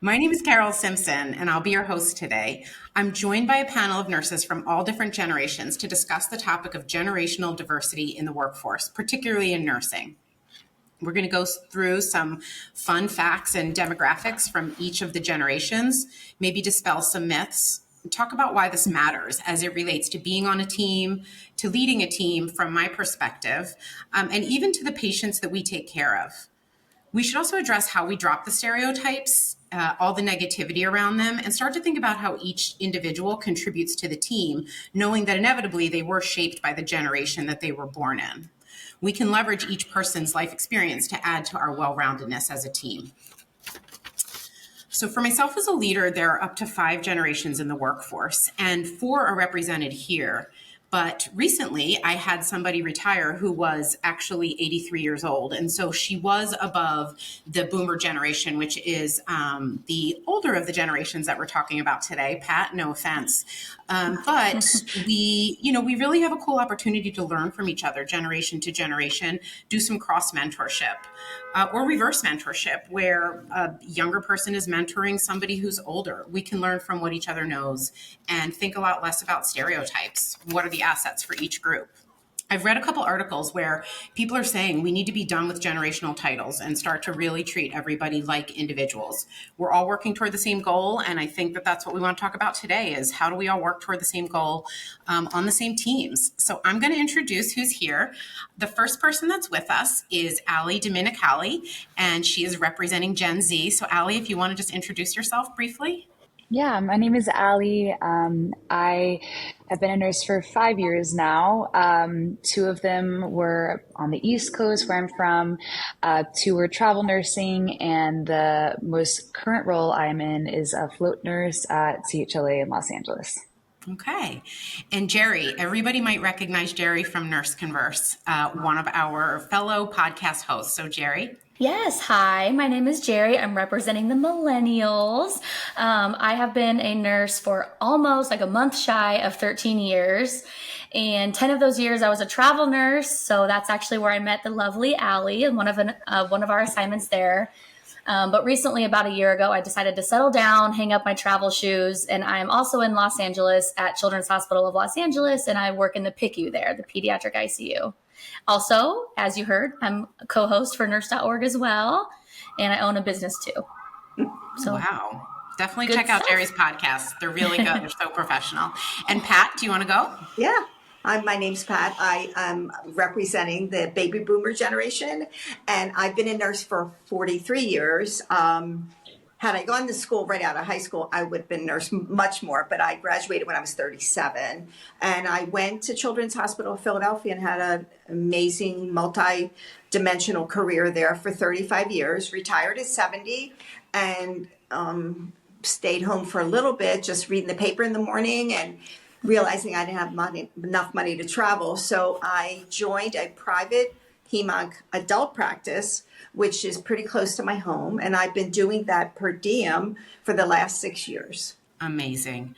My name is Carol Simpson, and I'll be your host today. I'm joined by a panel of nurses from all different generations to discuss the topic of generational diversity in the workforce, particularly in nursing. We're going to go through some fun facts and demographics from each of the generations, maybe dispel some myths, and talk about why this matters as it relates to being on a team, to leading a team from my perspective, and even to the patients that we take care of. We should also address how we drop the stereotypes, all the negativity around them, and start to think about how each individual contributes to the team, knowing that inevitably they were shaped by the generation that they were born in. We can leverage each person's life experience to add to our well-roundedness as a team. So for myself as a leader, there are up to 5 generations in the workforce, and 4 are represented here. But recently, I had somebody retire who was actually 83 years old. And so she was above the boomer generation, which is the older of the generations that we're talking about today. Pat, no offense. But we really have a cool opportunity to learn from each other, generation to generation, do some cross mentorship. Or reverse mentorship, where a younger person is mentoring somebody who's older. We can learn from what each other knows and think a lot less about stereotypes. What are the assets for each group? I've read a couple articles where people are saying we need to be done with generational titles and start to really treat everybody like individuals. We're all working toward the same goal, and I think that that's what we want to talk about today is how do we all work toward the same goal on the same teams. So I'm going to introduce who's here. The first person that's with us is Allie Dominicali, and she is representing Gen Z. So Allie, if you want to just introduce yourself briefly. Yeah, my name is Allie. I have been a nurse for 5 years now. 2 of them were on the East Coast, where I'm from. 2 were travel nursing, and the most current role I'm in is a float nurse at CHLA in Los Angeles. Okay. And Jeri, everybody might recognize Jeri from Nurse Converse, one of our fellow podcast hosts. So Jeri. Yes. Hi, my name is Jeri. I'm representing the Millennials. I have been a nurse for almost like a month shy of 13 years. And 10 of those years I was a travel nurse. So that's actually where I met the lovely Allie in one of our assignments there. But recently, about a year ago, I decided to settle down, hang up my travel shoes, and I'm also in Los Angeles at Children's Hospital of Los Angeles, and I work in the PICU there, the pediatric ICU. Also, as you heard, I'm a co-host for Nurse.org as well, and I own a business too. So, wow. Definitely check out Jeri's podcast. They're really good. They're so professional. And Pat, do you want to go? Yeah. My name's Pat. I am representing the baby boomer generation, and I've been a nurse for 43 years. Had I gone to school right out of high school, I would have been a nurse much more, but I graduated when I was 37. And I went to Children's Hospital of Philadelphia and had an amazing multi-dimensional career there for 35 years, retired at 70, and stayed home for a little bit, just reading the paper in the morning and realizing I didn't have enough money to travel. So I joined a private HEMONC adult practice, which is pretty close to my home. And I've been doing that per diem for the last 6 years. Amazing.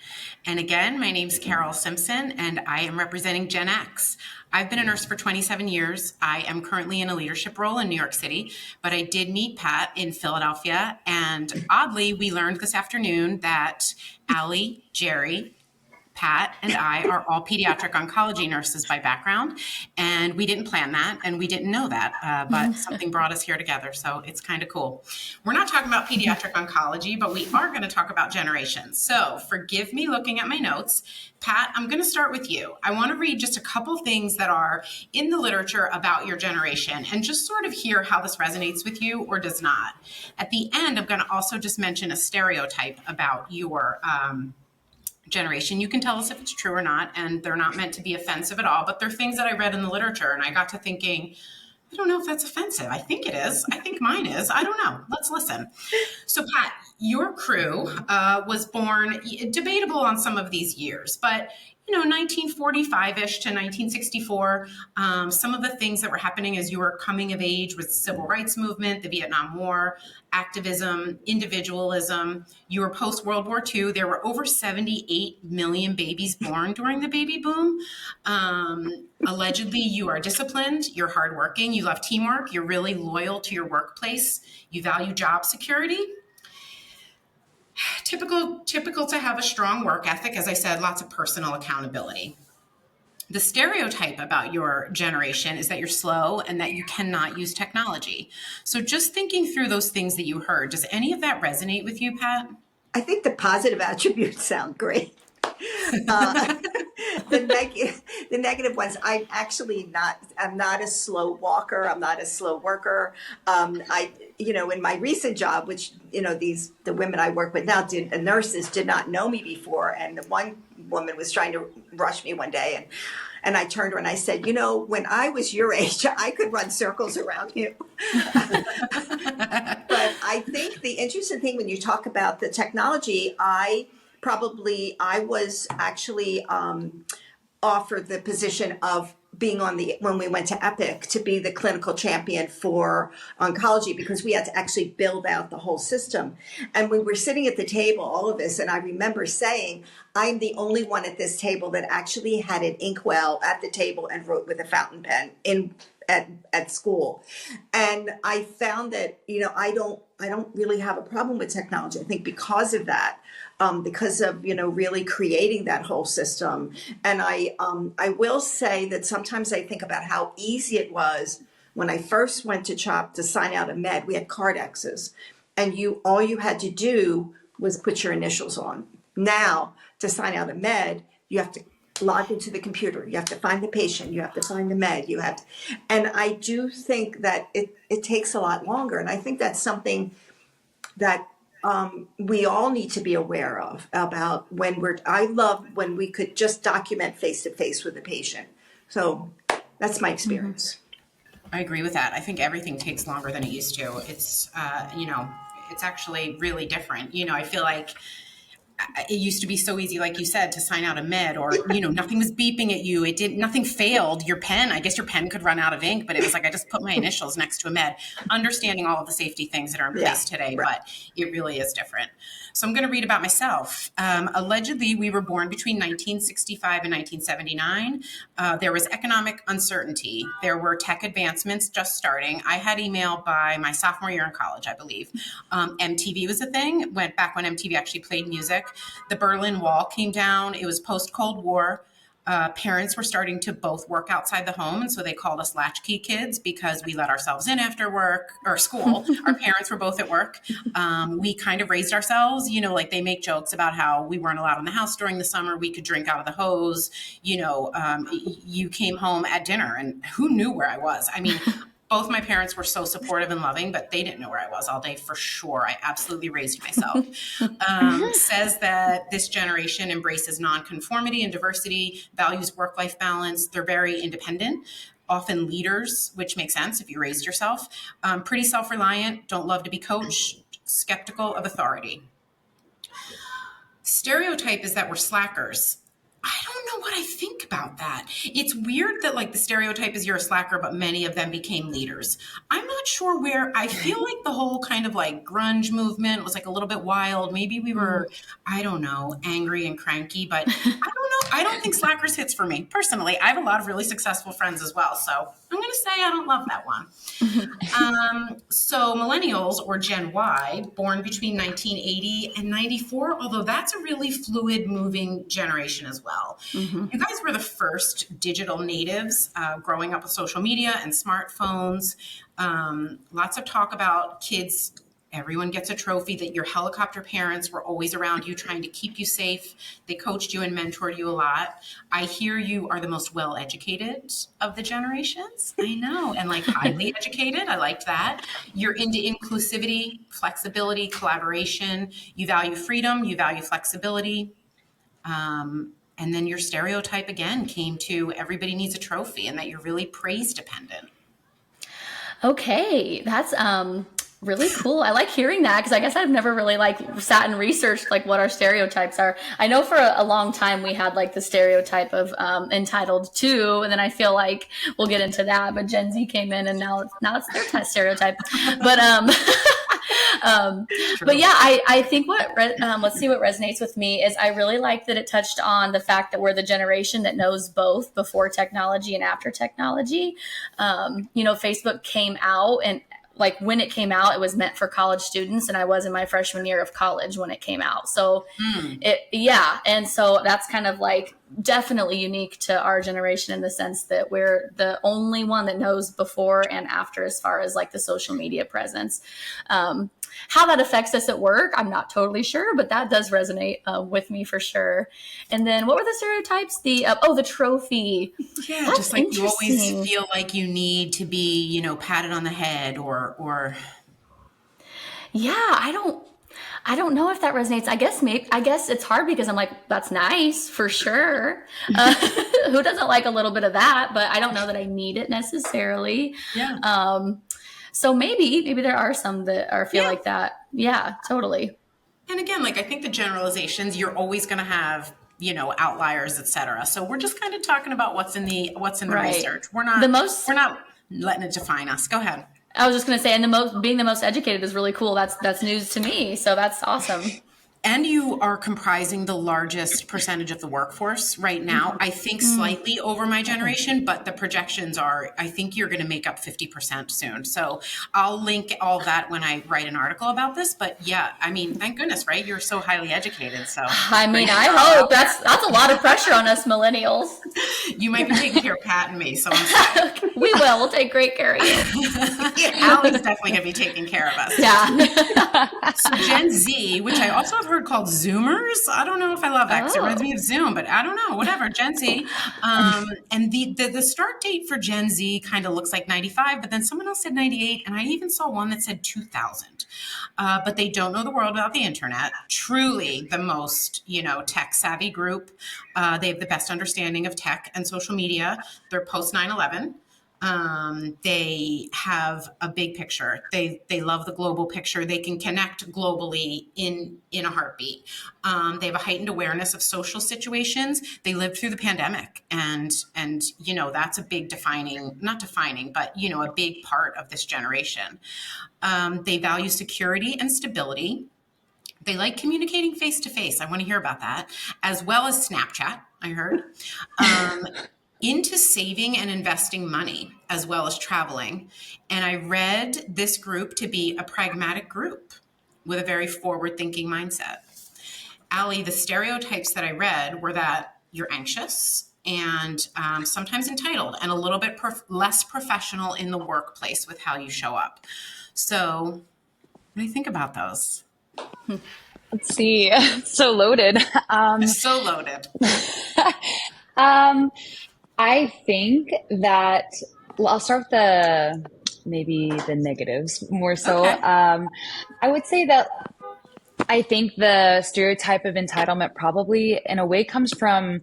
And again, my name's Carol Simpson, and I am representing Gen X. I've been a nurse for 27 years. I am currently in a leadership role in New York City, but I did meet Pat in Philadelphia. And oddly, we learned this afternoon that Allie, Jeri, Pat, and I are all pediatric oncology nurses by background, and we didn't plan that, and we didn't know that, but something brought us here together, so it's kind of cool. We're not talking about pediatric oncology, but we are going to talk about generations. So forgive me looking at my notes. Pat, I'm going to start with you. I want to read just a couple things that are in the literature about your generation and just sort of hear how this resonates with you or does not. At the end, I'm going to also just mention a stereotype about your generation. You can tell us if it's true or not, and they're not meant to be offensive at all, but they're things that I read in the literature, and I got to thinking, I don't know if that's offensive. I think it is. I think mine is. I don't know. Let's listen. So Pat, your crew was born, debatable on some of these years, but 1945-ish to 1964, some of the things that were happening as you were coming of age with the civil rights movement, the Vietnam War, activism, individualism. You were post-World War II. There were over 78 million babies born during the baby boom. Allegedly, you are disciplined, you're hardworking, you love teamwork, you're really loyal to your workplace, you value job security. Typical to have a strong work ethic. As I said, lots of personal accountability. The stereotype about your generation is that you're slow and that you cannot use technology. So just thinking through those things that you heard, does any of that resonate with you, Pat? I think the positive attributes sound great. Uh, the negative ones, I'm not a slow walker. I'm not a slow worker. In my recent job, which, the women I work with now, the nurses did not know me before. And the one woman was trying to rush me one day, and I turned to her and I said, when I was your age, I could run circles around you. But I think the interesting thing when you talk about the technology, I was actually offered the position of being when we went to Epic, to be the clinical champion for oncology, because we had to actually build out the whole system. And we were sitting at the table, all of us, and I remember saying, I'm the only one at this table that actually had an inkwell at the table and wrote with a fountain pen at school. And I found that, I don't really have a problem with technology. I think because of that, because of, really creating that whole system. And I will say that sometimes I think about how easy it was when I first went to CHOP to sign out a med. We had Cardexes, and all you had to do was put your initials on. Now, to sign out a med, you have to log into the computer. You have to find the patient. You have to find the med. And I do think that it takes a lot longer. And I think that's something that we all need to be aware of, about I love when we could just document face to face with the patient. So that's my experience. I agree with that. I think everything takes longer than it used to. It's, it's actually really different. I feel like it used to be so easy, like you said, to sign out a med, or, nothing was beeping at you. Nothing failed. Your pen, I guess your pen could run out of ink, but it was like, I just put my initials next to a med, understanding all of the safety things that are in place today, right. But it really is different. So I'm going to read about myself. Allegedly, we were born between 1965 and 1979. There was economic uncertainty. There were tech advancements just starting. I had email by my sophomore year in college, I believe. MTV was a thing. Went back when MTV actually played music. The Berlin Wall came down. It was post-Cold War. Parents were starting to both work outside the home, and so they called us latchkey kids because we let ourselves in after work or school. Our parents were both at work. We kind of raised ourselves, like they make jokes about how we weren't allowed in the house during the summer. We could drink out of the hose. You came home at dinner, and who knew where I was? I mean, both my parents were so supportive and loving, but they didn't know where I was all day for sure. I absolutely raised myself. Says that this generation embraces nonconformity and diversity, values work-life balance. They're very independent, often leaders, which makes sense if you raised yourself. Pretty self-reliant, don't love to be coached, skeptical of authority. Stereotype is that we're slackers. I don't know what I think about that. It's weird that the stereotype is you're a slacker, but many of them became leaders. I'm not sure where. I feel like the whole kind of grunge movement was a little bit wild. Maybe we were, I don't know, angry and cranky, but I don't know. I don't think slackers hits for me personally. I have a lot of really successful friends as well. So I'm going to say I don't love that one. So millennials, or Gen Y, born between 1980 and 94, although that's a really fluid moving generation as well. You guys were the first digital natives, growing up with social media and smartphones. Lots of talk about kids. Everyone gets a trophy that your helicopter parents were always around you, trying to keep you safe. They coached you and mentored you a lot. I hear you are the most well-educated of the generations. I know. And highly educated. I liked that. You're into inclusivity, flexibility, collaboration. You value freedom. You value flexibility. And then your stereotype again came to everybody needs a trophy, and that you're really praise dependent. Okay, that's really cool. I like hearing that, because I guess I've never really sat and researched what our stereotypes are. I know for a long time we had the stereotype of entitled to, and then I feel like we'll get into that. But Gen Z came in, and now it's their stereotype. But but yeah, I think let's see what resonates with me is I really like that it touched on the fact that we're the generation that knows both before technology and after technology. Facebook came out, and like when it came out, it was meant for college students, and I was in my freshman year of college when it came out. So and so that's kind of like definitely unique to our generation in the sense that we're the only one that knows before and after as far as like the social media presence. How that affects us at work, I'm not totally sure, but that does resonate with me for sure. And then what were the stereotypes? The trophy. Yeah, That's just like you always interesting. feel like you need to be, patted on the head or Yeah, I don't know if that resonates. I guess it's hard because I'm like, that's nice for sure. Who doesn't like a little bit of that? But I don't know that I need it necessarily. yeah. So maybe there are some that feel like that. Yeah, totally. And again, like I think the generalizations, you're always going to have, outliers, et cetera. So we're just kind of talking about what's in the Right. research. We're not letting it define us. Go ahead. I was just going to say, and being the most educated is really cool. That's news to me. So that's awesome. And you are comprising the largest percentage of the workforce right now. I think slightly over my generation, but the projections are, I think you're going to make up 50% soon. So I'll link all that when I write an article about this. But yeah, I mean, thank goodness, right? You're so highly educated. So I mean, I hope that's a lot of pressure on us millennials. You might be taking care of Pat and me. So I'm sorry. We will. We'll take great care of you. Allie's definitely going to be taking care of us. Yeah. So Gen Z, which I also have heard called Zoomers. I don't know if I love that because it reminds me of Zoom, but I don't know, whatever, Gen Z. And the start date for Gen Z kind of looks like 95, but then someone else said 98, and I even saw one that said 2000. But they don't know the world without the internet. Truly the most, tech savvy group. They have the best understanding of tech and social media. They're post 9/11. They have a big picture. They love the global picture. They can connect globally in a heartbeat. They have a heightened awareness of social situations. They lived through the pandemic, and that's a big not defining, but a big part of this generation. They value security and stability. They like communicating face to face. I want to hear about that, as well as Snapchat, I heard. Into saving and investing money, as well as traveling. And I read this group to be a pragmatic group with a very forward-thinking mindset. Allie, the stereotypes that I read were that you're anxious and sometimes entitled and a little bit less professional in the workplace with how you show up. So what do you think about those? Let's see. So loaded. So loaded. I think that, I'll start with maybe the negatives more so. Okay. I would say that I think the stereotype of entitlement probably in a way comes from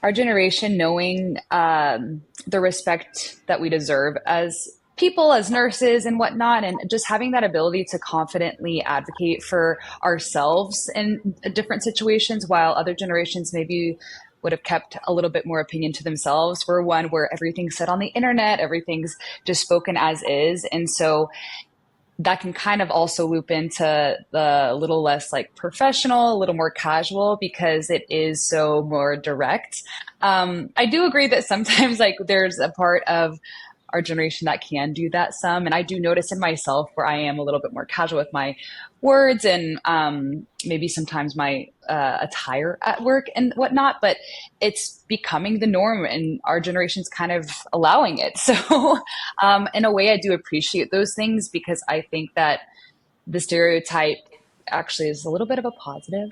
our generation knowing the respect that we deserve as people, as nurses and whatnot, and just having that ability to confidently advocate for ourselves in different situations, while other generations maybe would have kept a little bit more opinion to themselves. We're one where everything's said on the internet, everything's just spoken as is. And so that can kind of also loop into the little less like professional, a little more casual, because it is so more direct. I do agree that sometimes like there's a part of our generation that can do that some. And I do notice in myself where I am a little bit more casual with my words and maybe sometimes my attire at work and whatnot, but it's becoming the norm and our generation's kind of allowing it. So in a way, I do appreciate those things because I think that the stereotype actually is a little bit of a positive,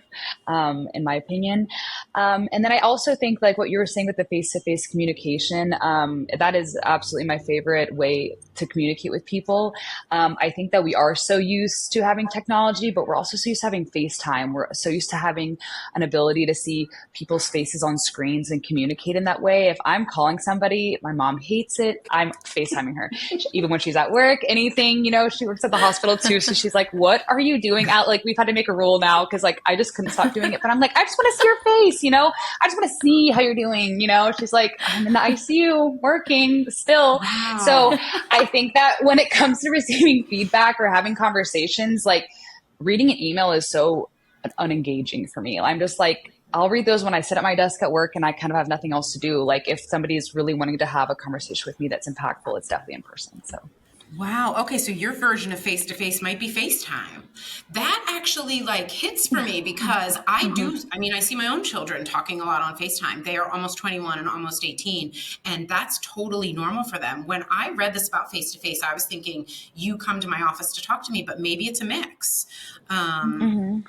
in my opinion. And then I also think like what you were saying with the face-to-face communication, that is absolutely my favorite way to communicate with people. I think that we are so used to having technology, but we're also so used to having FaceTime. We're so used to having an ability to see people's faces on screens and communicate in that way. If I'm calling somebody, my mom hates it. I'm FaceTiming her, even when she's at work, anything, she works at the hospital too. So she's like, what are you doing out? Like we've had to make a rule now because like I just couldn't stop doing it. But I'm like, I just want to see your face, I just want to see how you're doing, She's like, I'm in the ICU working still. Wow. So I think that when it comes to receiving feedback or having conversations, like reading an email is so unengaging for me. I'm just like, I'll read those when I sit at my desk at work and I kind of have nothing else to do. Like if somebody is really wanting to have a conversation with me that's impactful, it's definitely in person. So Wow. Okay. So your version of face to face might be FaceTime. That actually like hits for me because I see my own children talking a lot on FaceTime. They are almost 21 and almost 18, and that's totally normal for them. When I read this about face to face, I was thinking you come to my office to talk to me, but maybe it's a mix. And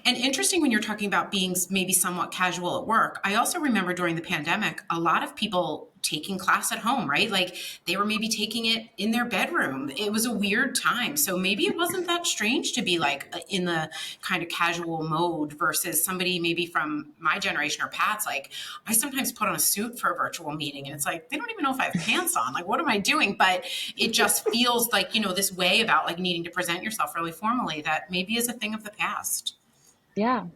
interesting when you're talking about being maybe somewhat casual at work. I also remember during the pandemic, a lot of people taking class at home, right? Like they were maybe taking it in their bedroom. It was a weird time. So maybe it wasn't that strange to be like in the kind of casual mode versus somebody maybe from my generation or Pat's. Like I sometimes put on a suit for a virtual meeting and it's like, they don't even know if I have pants on. Like, what am I doing? But it just feels like, this way about like needing to present yourself really formally that maybe is a thing of the past. Yeah.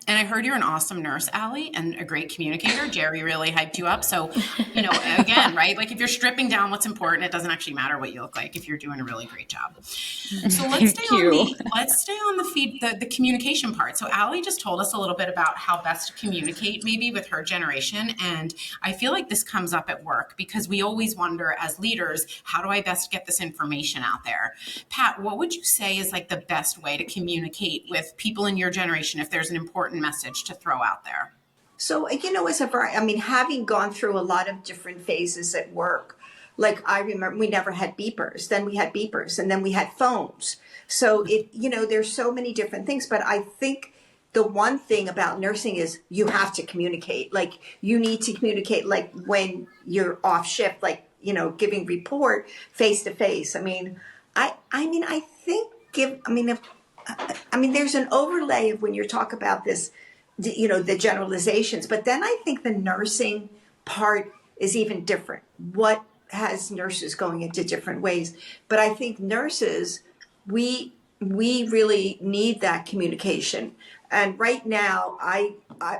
And I heard you're an awesome nurse, Allie, and a great communicator. Jeri really hyped you up. So, again, right? Like if you're stripping down what's important, it doesn't actually matter what you look like if you're doing a really great job. So let's stay on the communication part. So Allie just told us a little bit about how best to communicate maybe with her generation. And I feel like this comes up at work because we always wonder as leaders, how do I best get this information out there? Pat, what would you say is like the best way to communicate with people in your generation if there's an important message to throw out there? So, having gone through a lot of different phases at work, like I remember we never had beepers, then we had beepers, and then we had phones. So there's so many different things, but I think the one thing about nursing is you have to communicate. Like you need to communicate, like when you're off shift, like, giving report face to face. There's an overlay of when you talk about this, the generalizations, but then I think the nursing part is even different. What has nurses going into different ways? But I think nurses, we really need that communication. And right now,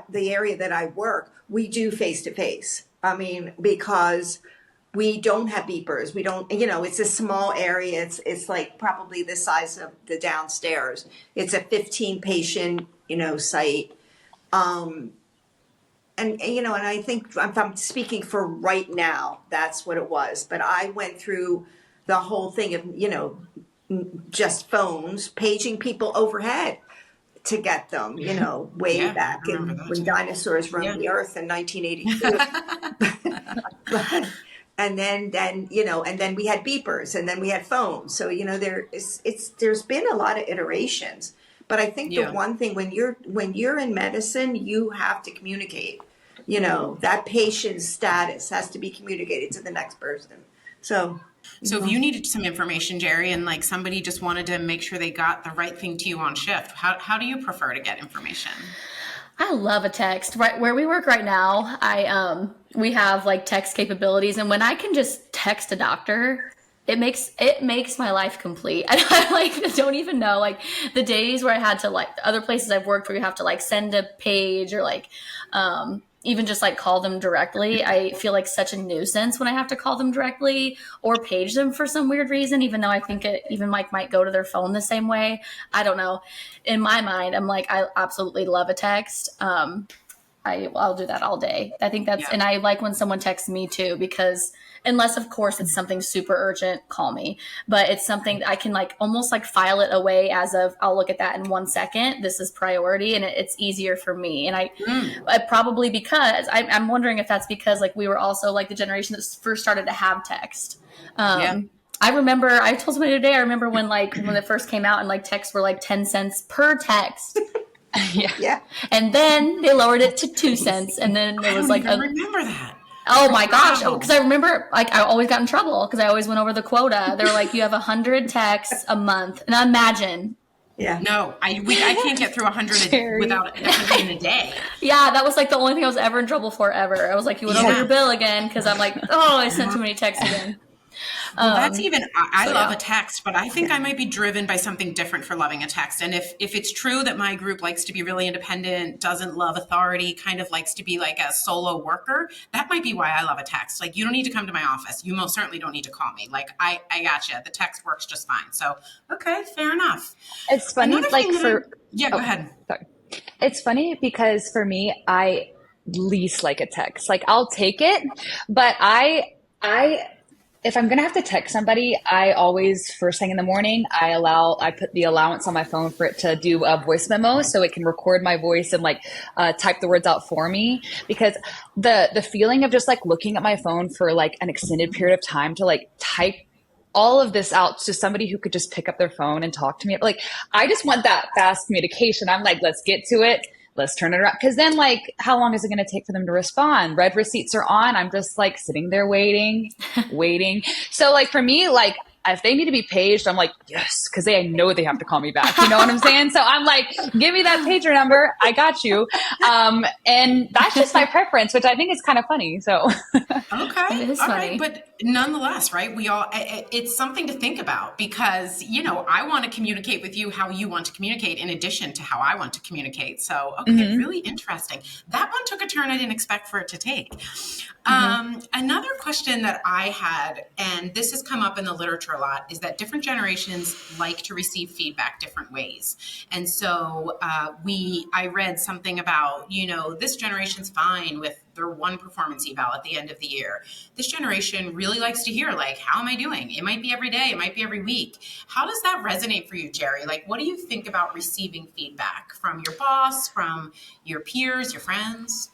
the area that I work, we do face to face. Because we don't have beepers. We don't, it's a small area. It's like probably the size of the downstairs. It's a 15 patient, site. And I think if I'm speaking for right now, that's what it was. But I went through the whole thing of, just phones, paging people overhead to get them, way back when dinosaurs roamed the earth in 1982. And then we had beepers, and then we had phones. So there's been a lot of iterations. But I think the one thing when you're in medicine, you have to communicate. That patient's status has to be communicated to the next person. So if you needed some information, Jeri, and like somebody just wanted to make sure they got the right thing to you on shift, how do you prefer to get information? I love a text. Right where we work right now, we have like text capabilities, and when I can just text a doctor, it makes my life complete. And I don't even know, like the days where I had to, like the other places I've worked where you have to like send a page or like even just like call them directly. I feel like such a nuisance when I have to call them directly or page them for some weird reason, even though I think it even like might go to their phone the same way. I don't know. In my mind, I'm like, I absolutely love a text. I'll do that all day. I think and I like when someone texts me too, because unless of course it's something super urgent, call me, but it's something I can like almost like file it away as of, I'll look at that in 1 second. This is priority. And it's easier for me. And I probably because I'm wondering if that's because like we were also like the generation that first started to have text. I remember, I told somebody today, I remember when it first came out and like texts were like 10 cents per text. Yeah. And then they lowered it to 2 cents. And then it was like, I remember that. Oh my gosh. Because I remember like I always got in trouble because I always went over the quota. They were like, you have 100 texts a month. And imagine. Yeah. No, I can't get through 100 without 100 in a day. Yeah, that was like the only thing I was ever in trouble for ever. I was like, you went over your bill again because I'm like, I sent too many texts again. Well, that's even, I love a text, but I think I might be driven by something different for loving a text. And if it's true that my group likes to be really independent, doesn't love authority, kind of likes to be like a solo worker, that might be why I love a text. Like, you don't need to come to my office. You most certainly don't need to call me. Like, I gotcha. The text works just fine. So, okay, fair enough. It's funny, Go ahead. Sorry. It's funny because for me, I least like a text. Like, I'll take it, but I if I'm gonna have to text somebody, I always first thing in the morning, I put the allowance on my phone for it to do a voice memo so it can record my voice and like type the words out for me. Because the feeling of just like looking at my phone for like an extended period of time to like type all of this out to somebody who could just pick up their phone and talk to me. Like, I just want that fast communication. I'm like, let's get to it. Let's turn it around. Cause then like, how long is it going to take for them to respond? Red receipts are on. I'm just like sitting there waiting, waiting. So like for me, like if they need to be paged, I'm like, yes, because they know they have to call me back. You know what I'm saying? So I'm like, give me that pager number. I got you. And that's just my preference, which I think is kind of funny. So okay, It is all funny. right, but nonetheless, right? It's something to think about because I want to communicate with you how you want to communicate in addition to how I want to communicate. So okay, really interesting. That one took a turn I didn't expect for it to take. Another question that I had, and this has come up in the literature a lot, is that different generations like to receive feedback different ways. And so I read something about, this generation's fine with their one performance eval at the end of the year. This generation really likes to hear, like, how am I doing? It might be every day, it might be every week. How does that resonate for you, Jeri? Like, what do you think about receiving feedback from your boss, from your peers, your friends?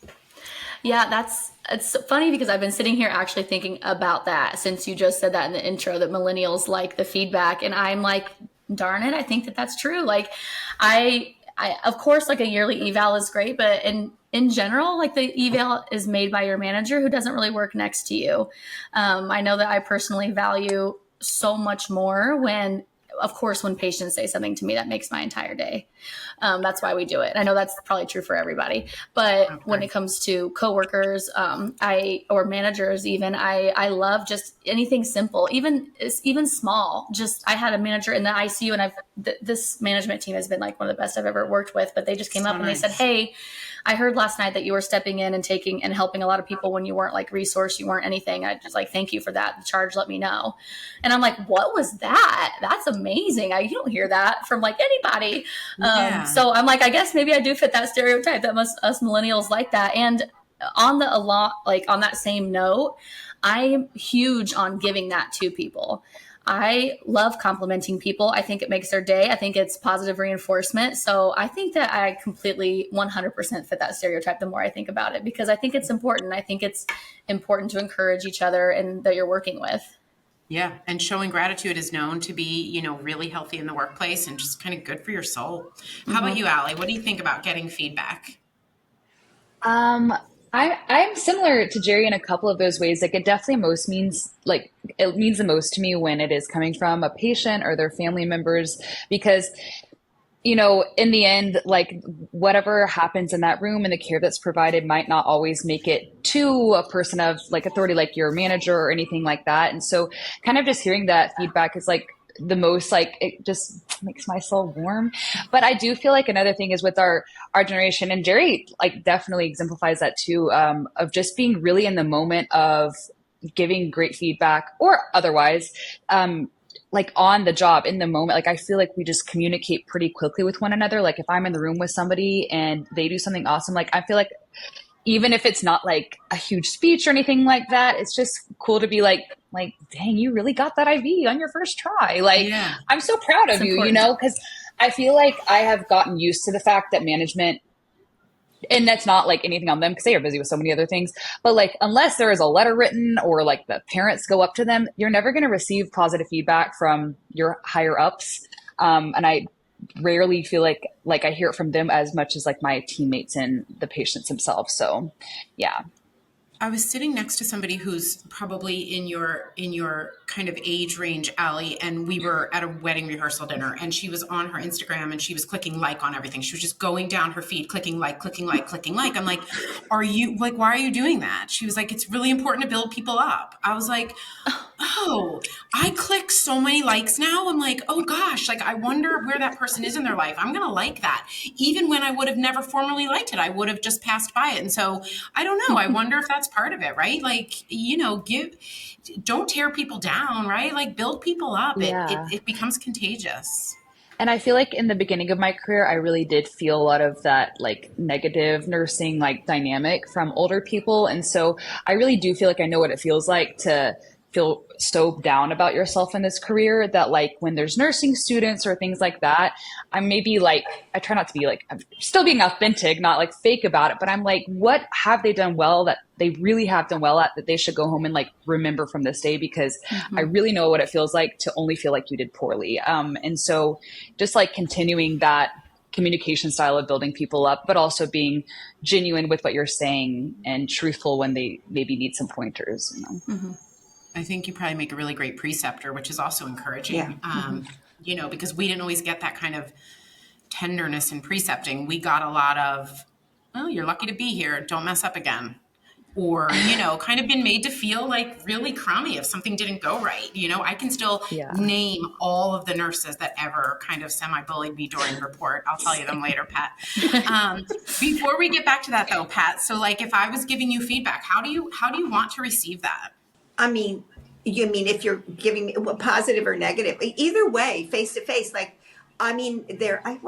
Yeah, it's funny because I've been sitting here actually thinking about that since you just said that in the intro that millennials like the feedback, and I'm like, darn it, I think that that's true. Like, I of course, like a yearly eval is great, but in general, like the eval is made by your manager who doesn't really work next to you. I know that I personally value so much more when patients say something to me that makes my entire day. That's why we do it. I know that's probably true for everybody, but when it comes to coworkers, or managers, even I love just anything simple, even small. Just I had a manager in the ICU, and this management team has been like one of the best I've ever worked with. But they just came up and they said, "Hey, I heard last night that you were stepping in and taking and helping a lot of people when you weren't like resource, you weren't anything. I just like, thank you for that. The charge, let me know." And I'm like, what was that? That's amazing. You don't hear that from like anybody. Yeah. So I'm like, I guess maybe I do fit that stereotype that us millennials like that. And on that same note, I'm huge on giving that to people. I love complimenting people. I think it makes their day. I think it's positive reinforcement. So I think that I completely 100% fit that stereotype the more I think about it, because I think it's important. I think it's important to encourage each other and that you're working with. Yeah. And showing gratitude is known to be, really healthy in the workplace and just kind of good for your soul. How about you, Allie? What do you think about getting feedback? I'm similar to Jeri in a couple of those ways. Like it definitely it means the most to me when it is coming from a patient or their family members, because in the end, like whatever happens in that room and the care that's provided might not always make it to a person of like authority, like your manager or anything like that. And so kind of just hearing that feedback is like the most, like, it just makes my soul warm. But I do feel like another thing is with our generation, and Jeri like definitely exemplifies that too, of just being really in the moment of giving great feedback or otherwise, like on the job in the moment. Like I feel like we just communicate pretty quickly with one another. Like if I'm in the room with somebody and they do something awesome, like I feel like even if it's not like a huge speech or anything like that, it's just cool to be like, dang, you really got that IV on your first try. Like, yeah. I'm so proud of you, because I feel like I have gotten used to the fact that management, and that's not like anything on them because they are busy with so many other things, but like, unless there is a letter written or like the parents go up to them, you're never going to receive positive feedback from your higher ups. And I rarely feel like I hear it from them as much as like my teammates and the patients themselves. So yeah. I was sitting next to somebody who's probably in your kind of age range, Allie, and we were at a wedding rehearsal dinner, and she was on her Instagram and she was clicking like on everything. She was just going down her feed, clicking like, clicking like, clicking like. I'm like, why are you doing that? She was like, it's really important to build people up. I was like, oh, I click so many likes now. I'm like, oh gosh, like I wonder where that person is in their life. I'm going to like that. Even when I would have never formally liked it, I would have just passed by it. And so I don't know. I wonder if that's part of it, right? Like, don't tear people down, right? Like build people up. Yeah. It becomes contagious. And I feel like in the beginning of my career, I really did feel a lot of that like negative nursing like dynamic from older people. And so I really do feel like I know what it feels like to feel so down about yourself in this career that like when there's nursing students or things like that, I'm maybe like, I try not to be like, I'm still being authentic, not like fake about it, but I'm like, what have they done well that they really have done well at that they should go home and like remember from this day? Because I really know what it feels like to only feel like you did poorly. And so just like continuing that communication style of building people up, but also being genuine with what you're saying and truthful when they maybe need some pointers, you know? I think you probably make a really great preceptor, which is also encouraging, you know, because we didn't always get that kind of tenderness in precepting. We got a lot of, oh, you're lucky to be here. Don't mess up again. Or, you know, kind of been made to feel like really crummy if something didn't go right. You know, I can still name all of the nurses that ever kind of semi-bullied me during report. I'll tell you them later, Pat. Before we get back to that though, Pat, so like if I was giving you feedback, how do you want to receive that? I mean, you mean if you're giving me positive or negative, either way, face to face, like, I mean, I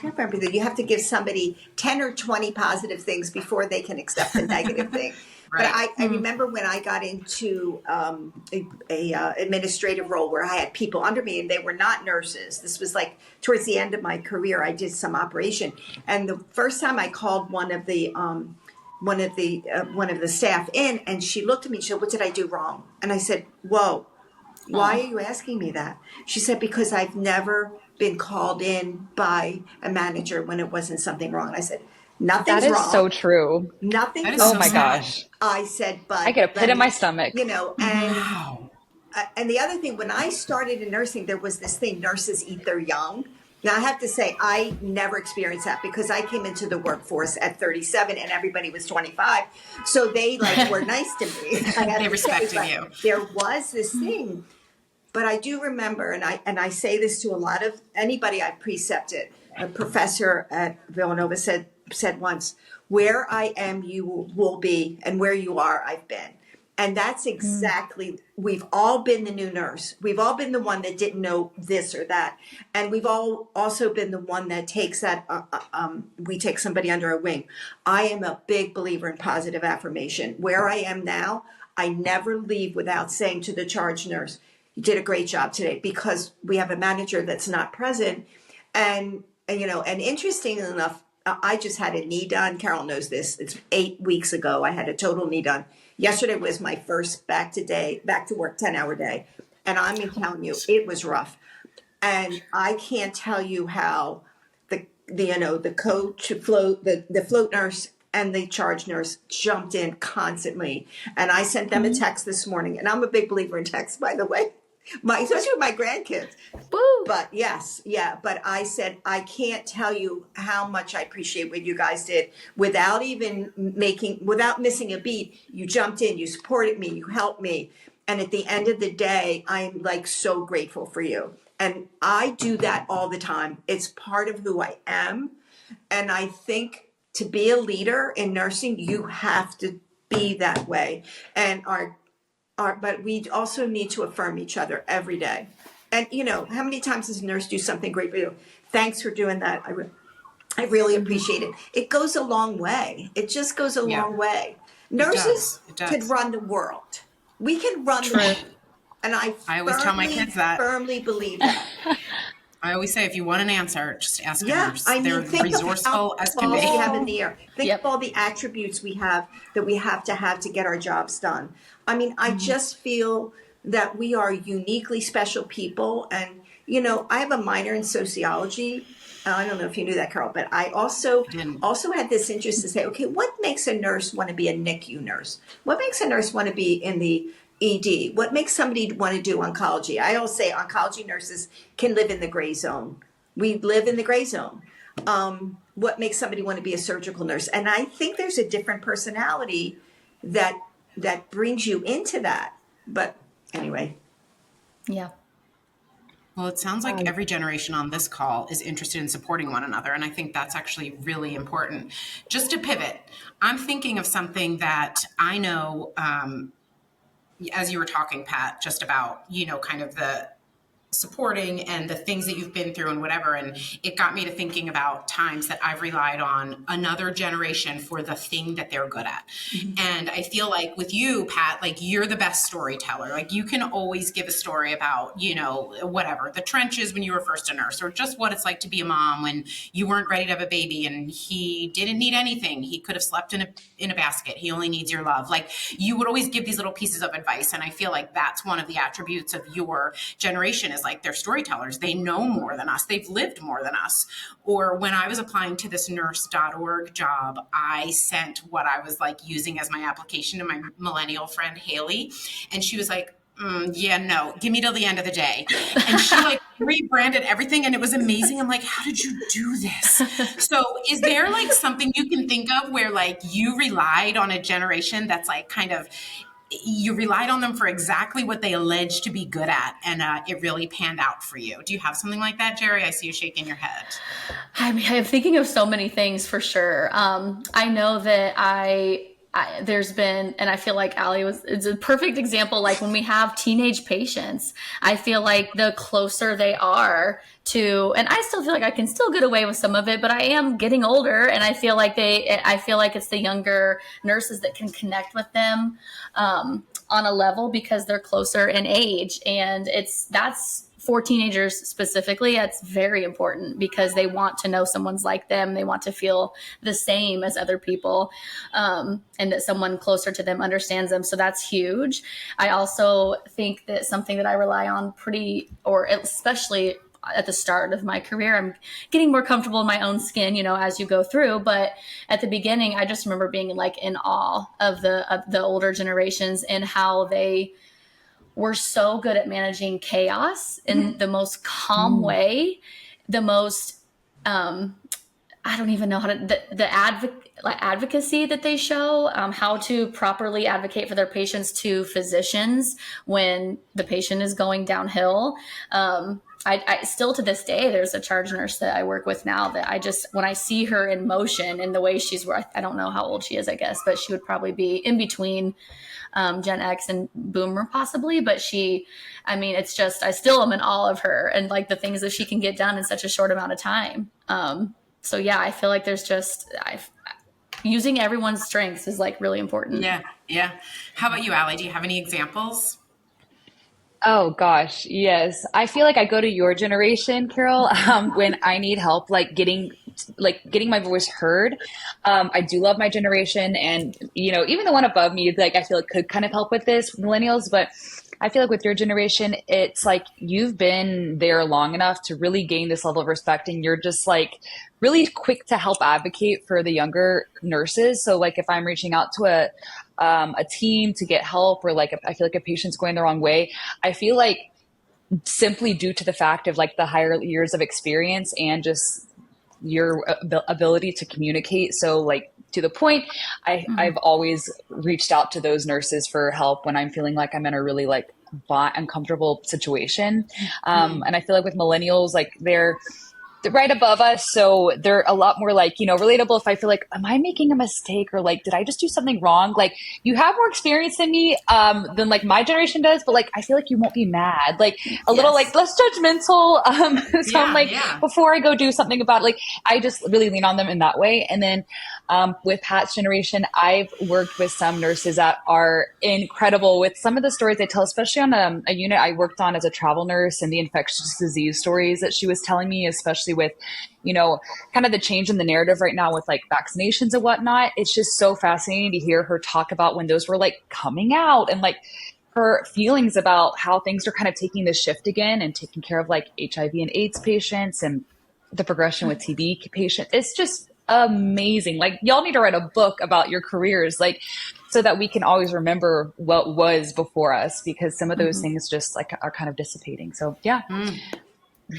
remember that you have to give somebody 10 or 20 positive things before they can accept the negative thing. Right. But I remember when I got into a administrative role where I had people under me and they were not nurses. This was like towards the end of my career. I did some operation, and the first time I called one of the staff in, and she looked at me and she said, "What did I do wrong?" And I said, "Whoa, why are you asking me that?" She said, "Because I've never been called in by a manager when it wasn't something wrong." And I said, "Nothing's wrong." That is so true. Nothing's Oh wrong. my gosh. I said, "But I get a pit in my stomach." You know, and the other thing, when I started in nursing, there was this thing, nurses eat their young. Now, I have to say, I never experienced that because I came into the workforce at 37 and everybody was 25. So they like were nice to me. They respected you. There was this thing. But I do remember, and I say this to a lot of anybody I've precepted. A professor at Villanova said once, "Where I am, you will be, and where you are, I've been." And that's exactly, we've all been the new nurse. We've all been the one that didn't know this or that. And we've all also been the one that takes that, we take somebody under our wing. I am a big believer in positive affirmation. Where I am now, I never leave without saying to the charge nurse, "You did a great job today," because we have a manager that's not present. And you know, and interestingly enough, I just had a knee done. Carol knows this. It's 8 weeks ago. I had a total knee done. Yesterday was my first back to work 10-hour day. And I'm telling you, it was rough. And I can't tell you how the coach, the float nurse and the charge nurse jumped in constantly. And I sent them a text this morning. And I'm a big believer in text, by the way. Especially with my grandkids. Woo. But yes, yeah. But I said, I can't tell you how much I appreciate what you guys did without missing a beat. You jumped in, you supported me, you helped me. And at the end of the day, I'm like so grateful for you. And I do that all the time. It's part of who I am. And I think to be a leader in nursing, you have to be that way. And but we also need to affirm each other every day. And, you know, how many times does a nurse do something great for you? Thanks for doing that. I really appreciate it. It goes a long way. It just goes a long way. Nurses could run the world. We can run the world. And I always tell my kids that. Firmly believe that. I always say, if you want an answer, just ask a nurse. I mean, they're resourceful as can be. We have in the air. Think of all the attributes we have to get our jobs done. I mean, I just feel that we are uniquely special people. And, you know, I have a minor in sociology. I don't know if you knew that, Carol, but I also had this interest to say, okay, what makes a nurse want to be a NICU nurse? What makes a nurse want to be in the ED? What makes somebody want to do oncology? I always say oncology nurses can live in the gray zone. We live in the gray zone. What makes somebody want to be a surgical nurse? And I think there's a different personality that brings you into that. But anyway. Yeah. Well, it sounds like every generation on this call is interested in supporting one another. And I think that's actually really important. Just to pivot, I'm thinking of something that I know, as you were talking, Pat, just about, you know, kind of supporting and the things that you've been through and whatever. And it got me to thinking about times that I've relied on another generation for the thing that they're good at. And I feel like with you, Pat, like you're the best storyteller. Like you can always give a story about, whatever, the trenches when you were first a nurse, or just what it's like to be a mom when you weren't ready to have a baby and he didn't need anything. He could have slept in a basket. He only needs your love. Like you would always give these little pieces of advice. And I feel like that's one of the attributes of your generation is like they're storytellers. They know more than us. They've lived more than us. Or when I was applying to this Nurse.org job, I sent what I was like using as my application to my millennial friend, Haley. And she was like, no, give me till the end of the day. And she like rebranded everything and it was amazing. I'm like, how did you do this? So is there like something you can think of where like you relied on a generation that's like kind of, you relied on them for exactly what they alleged to be good at, and it really panned out for you? Do you have something like that, Jeri? I see you shaking your head. I mean, I'm thinking of so many things for sure. I know that there's been, and I feel like Allie it's a perfect example. Like when we have teenage patients, I feel like the closer they are to, and I still feel like I can still get away with some of it, but I am getting older and I feel like it's the younger nurses that can connect with them, on a level because they're closer in age. And that's for teenagers specifically, that's very important because they want to know someone's like them. They want to feel the same as other people, and that someone closer to them understands them. So that's huge. I also think that something that I rely on especially at the start of my career, I'm getting more comfortable in my own skin, as you go through. But at the beginning, I just remember being like in awe of the older generations and how they were so good at managing chaos in the most calm way, the most, I don't even know how to, the advocacy that they show, how to properly advocate for their patients to physicians when the patient is going downhill. I still to this day, there's a charge nurse that I work with now that when I see her in motion and the way I don't know how old she is, I guess, but she would probably be in between Gen X and Boomer possibly, but it's just, I still am in awe of her and like the things that she can get done in such a short amount of time. So yeah, I feel like there's just, using everyone's strengths is like really important. Yeah. Yeah. How about you, Allie? Do you have any examples? Oh gosh, yes. I feel like I go to your generation, Carol, when I need help, like getting my voice heard. I do love my generation, and even the one above me, like I feel like could kind of help with this, millennials. But I feel like with your generation, it's like you've been there long enough to really gain this level of respect, and you're just like really quick to help advocate for the younger nurses. So like if I'm reaching out to a team to get help, or like if I feel like a patient's going the wrong way, I feel like simply due to the fact of like the higher years of experience and just your ability to communicate. So like to the point, I've always reached out to those nurses for help when I'm feeling like I'm in a really like uncomfortable situation. And I feel like with millennials, like they're right above us. So they're a lot more like, relatable. If I feel like, am I making a mistake, or like, did I just do something wrong? Like you have more experience than me, than like my generation does, but like, I feel like you won't be mad, like a little like less judgmental. So I'm like, before I go do something about it, like, I just really lean on them in that way. And then, with Pat's generation, I've worked with some nurses that are incredible with some of the stories they tell, especially on a unit I worked on as a travel nurse, and the infectious disease stories that she was telling me, especially with, kind of the change in the narrative right now with like vaccinations and whatnot. It's just so fascinating to hear her talk about when those were like coming out, and like her feelings about how things are kind of taking this shift again and taking care of like HIV and AIDS patients and the progression with TB patients. It's just amazing. Like y'all need to write a book about your careers, like so that we can always remember what was before us, because some of those things just like are kind of dissipating. So yeah.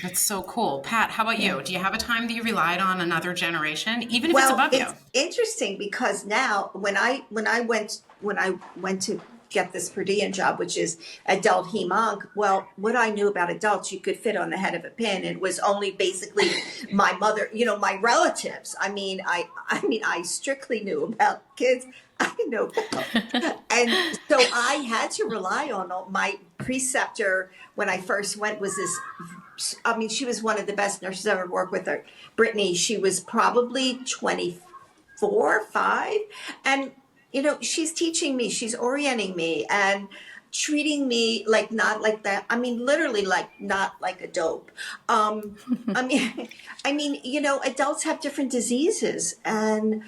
That's so cool. Pat, how about you? Do you have a time that you relied on another generation, even if it's above you? It's interesting because now when I went to get this per diem job, which is adult hem-onc, well, what I knew about adults, you could fit on the head of a pin. It was only basically my mother, my relatives. I strictly knew about kids. I know. And so I had to rely on my preceptor when I first went was this. I mean, she was one of the best nurses I've ever worked with. Her, Brittany. She was probably 24, 5, and she's teaching me, she's orienting me, and treating me like not like that. I mean, literally like not like a dope. I mean, adults have different diseases, and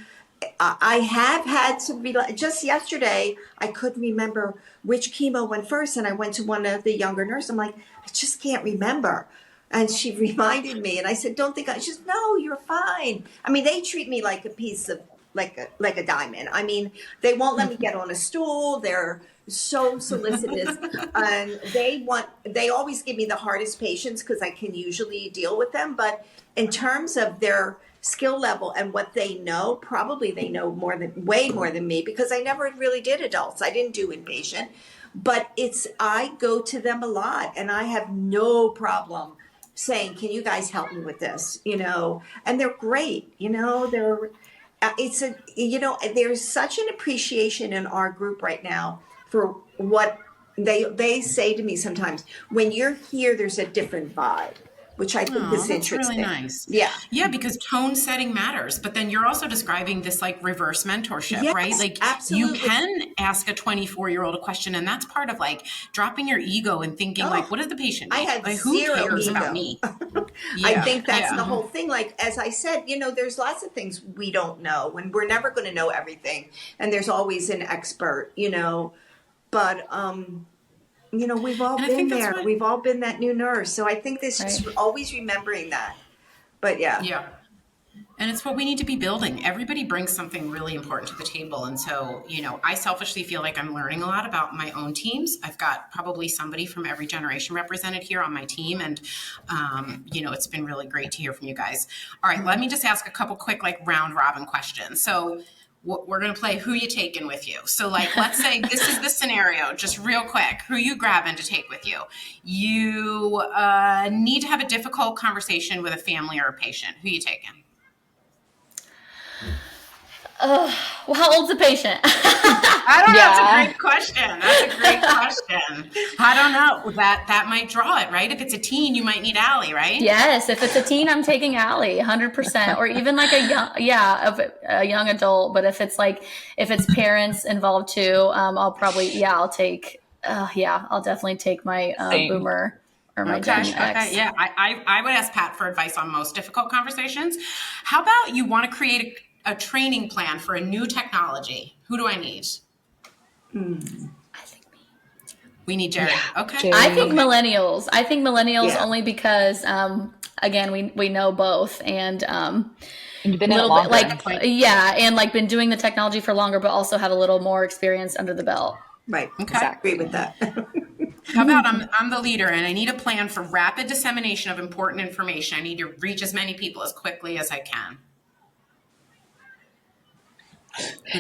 I have had to be like, just yesterday, I couldn't remember which chemo went first. And I went to one of the younger nurses. I'm like, I just can't remember. And she reminded me, and I said, don't think she said, no, you're fine. I mean, they treat me like a piece of, like a diamond. I mean, they won't let me get on a stool. They're so solicitous. And they always give me the hardest patients because I can usually deal with them. But in terms of their skill level and what they know, probably they know way more than me, because I never really did adults. I didn't do inpatient, but I go to them a lot, and I have no problem saying, can you guys help me with this? And they're great, there's such an appreciation in our group right now for what they say to me sometimes. When you're here, there's a different vibe, which I think is that's interesting. really nice. Yeah, because tone setting matters. But then you're also describing this like reverse mentorship, yes, right? Like absolutely. you can ask a 24-year-old a question, and that's part of like dropping your ego and thinking like, what does the patient need? I have like, who zero cares ego. about me? I think that's the whole thing. Like, as I said, there's lots of things we don't know, and we're never going to know everything. And there's always an expert, but, we've all been there. We've all been that new nurse. So I think this is always remembering that. But yeah. And it's what we need to be building. Everybody brings something really important to the table. And so, I selfishly feel like I'm learning a lot about my own teams. I've got probably somebody from every generation represented here on my team. And, it's been really great to hear from you guys. All right, let me just ask a couple quick like round robin questions. So we're going to play who you taking with you. So like, let's say this is the scenario, just real quick, who you grabbing to take with you. You need to have a difficult conversation with a family or a patient. Who you taking? Well, how old's the patient? I don't know. That's a great question. I don't know. That might draw it, right? If it's a teen, you might need Allie, right? Yes. If it's a teen, I'm taking Allie 100%, or even like a young adult. But if it's parents involved too, I'll definitely take my boomer or my Gen X. Okay. Yeah. I would ask Pat for advice on most difficult conversations. How about you want to create a training plan for a new technology? Who do I need? I think me. We need Jeri. Yeah, okay. Jeri. I think millennials. only because, again, we know both, and you've been in it longer. And like been doing the technology for longer, but also had a little more experience under the belt. Right. Okay. Exactly. Agree with that. How about I'm the leader, and I need a plan for rapid dissemination of important information. I need to reach as many people as quickly as I can.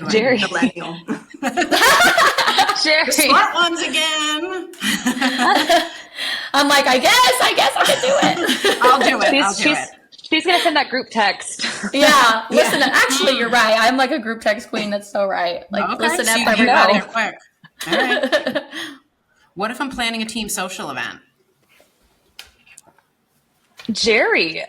Jeri. Millennial. Jeri. The smart ones again. I'm like, I guess I can do it. I'll do it. She's going to send that group text. Yeah. Listen, actually, you're right. I'm like a group text queen. That's so right. Like, listen up, everybody. Quick. All right. What if I'm planning a team social event? Jeri.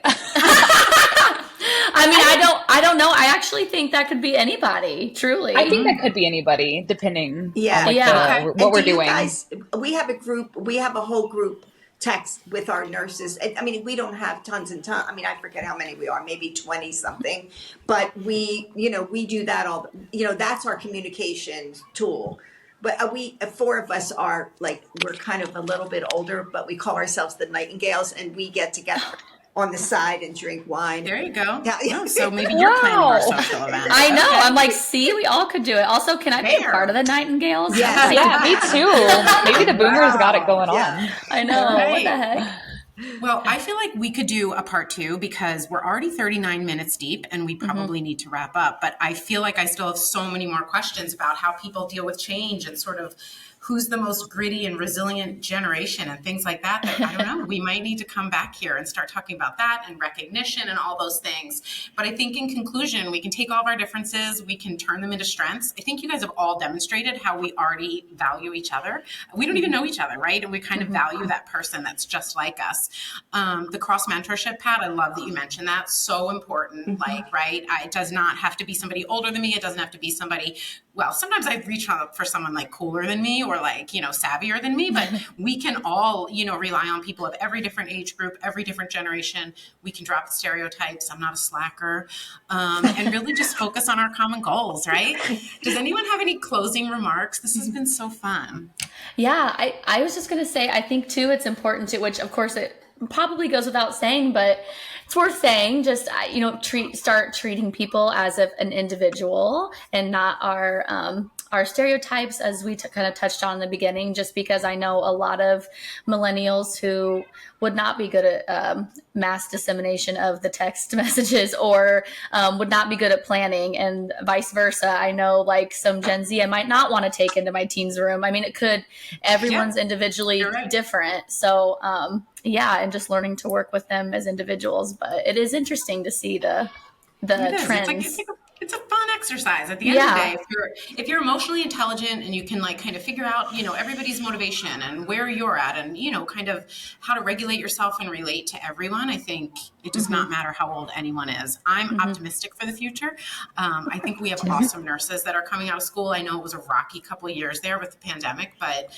I mean, I don't know. I actually think that could be anybody, truly. I think that could be anybody, depending on what we're doing. Guys, we have a whole group text with our nurses. I mean, we don't have tons and tons. I mean, I forget how many we are, maybe 20 something, but we do that that's our communication tool. But four of us are like, we're kind of a little bit older, but we call ourselves the Nightingales, and we get together on the side and drink wine. There you go. Yeah. Oh, so maybe you're planning our social event. I know. Okay. I'm like, see, we all could do it. Also, can I be a part of the Nightingales? Yes. Yeah, me too. Maybe the boomers got it going on. I know. Right. What the heck? Well, I feel like we could do a part 2 because we're already 39 minutes deep and we probably need to wrap up. But I feel like I still have so many more questions about how people deal with change and sort of who's the most gritty and resilient generation and things like that, that I don't know, we might need to come back here and start talking about that and recognition and all those things. But I think in conclusion, we can take all of our differences, we can turn them into strengths. I think you guys have all demonstrated how we already value each other. We don't even know each other, right? And we kind of value that person that's just like us. The cross mentorship, Pat, I love that you mentioned that. So important. Like, right? It does not have to be somebody older than me. It doesn't have to be somebody, well, sometimes I reach out for someone like cooler than me or like, you know, savvier than me, but we can all, you know, rely on people of every different age group, every different generation. We can drop the stereotypes. I'm not a slacker. And really just focus on our common goals, right? Does anyone have any closing remarks? This has been so fun. Yeah, I was just going to say, I think too, it's important to, which of course it probably goes without saying, but it's worth saying, just, you know, start treating people as an individual and not our stereotypes, as we kind of touched on in the beginning, just because I know a lot of millennials who would not be good at mass dissemination of the text messages or would not be good at planning, and vice versa. I know like some Gen Z I might not want to take into my teens room. I mean, it could, everyone's individually different. So yeah, and just learning to work with them as individuals. But it is interesting to see the trends. It's a fun exercise at the end of the day. If you're emotionally intelligent and you can like kind of figure out, you know, everybody's motivation and where you're at and, you know, kind of how to regulate yourself and relate to everyone, I think it does not matter how old anyone is. I'm optimistic for the future. I think we have awesome nurses that are coming out of school. I know it was a rocky couple of years there with the pandemic, but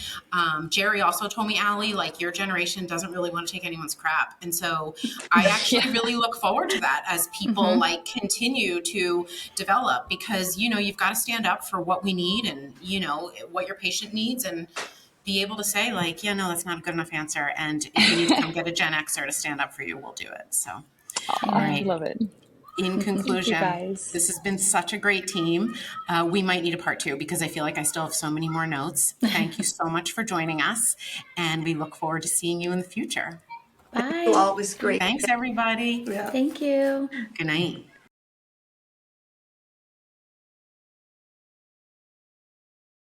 Jeri also told me, Allie, like your generation doesn't really want to take anyone's crap. And so I actually really look forward to that as people like continue to develop, because, you know, you've got to stand up for what we need and, you know, what your patient needs, and be able to say like, yeah, no, that's not a good enough answer. And if you need to come get a Gen Xer to stand up for you, we'll do it. So, all right. I love it. In conclusion, guys. This has been such a great team. We might need a part 2 because I feel like I still have so many more notes. Thank you so much for joining us, and we look forward to seeing you in the future. Bye. Well, it was great. Thanks, everybody. Yeah. Thank you. Good night.